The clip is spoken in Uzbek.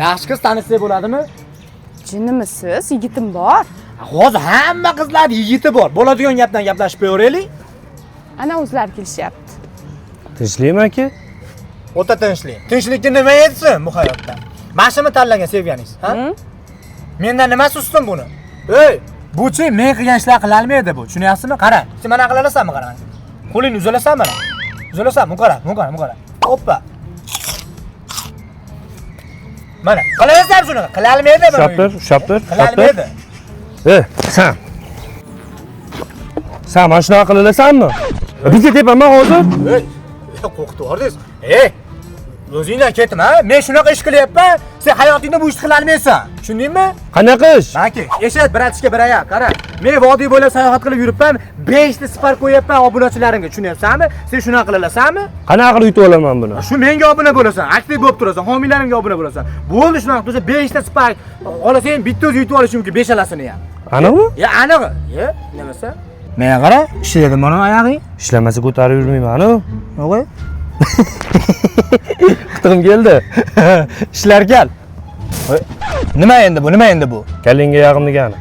Yaxshi qiz tanishsak bo'ladimi? Jinnimisiz? Yigitim bor. Hozir hamma qizlar yigiti bor. Bo'ladigan gapdan gaplashib qo'yaylik. Ana o'zlari kelishyapti. Tinchlikmi aka? O'ta tinchlik. Tinchlikni nima yetsin bu hayotda? Mashina tanlagan sevganingiz, ha? Mendan nimasi ustun buni? Ey, bu-chi men qilgan ishlar qila olmaydi bu. Tushunyapsizmi? Qara. Sen mana qila olasanmi, qara. Qo'lingni uzalasanmi mana? Uzalasanmi? Qara, qara. Hoppa. Mana, qilaversan shuni. Qila olmaydi bu. Shaptir. Qila olmaydi. Sen. Sen mana shunaqa qila olasanmi? Bizga tepaman hozir. Ey, qo'rqitib yubordingiz. Ey, o'zingdan ketma. Men shunaqa ish qilyapman. Sen hayotingda bu ishni qila olmaysan. Tushundingmi? Qanaqa ish? Maki, eshit, bratishga biraya, qara. Men vodiy bo'ylab sayohat qilib yuribman, 5 ta sipar qo'yapman obunachilarimga, tushunyapsanmi? Sen shunaqa qila olasanmi? Qanaqa qilib yutib olaman buni? Shu menga obuna bo'lasan, aktiv bo'lib turasan, homiylarimga obuna bo'lasan. Bo'ldi shunaqa bo'lsa 5 ta sipar olasang, bitta o'zi yutib olish mumkin, 5alasini ham. Aniqmi? Ya, aniq. Nimasi? Menga qara, ishlaydi mana oyog'ing. Ishlamasa ko'tarib yurmayman-ku. O'g'ay. Qitig'im keldi. Ishlar kel. Nima endi bu? Kallingga yog'im degani.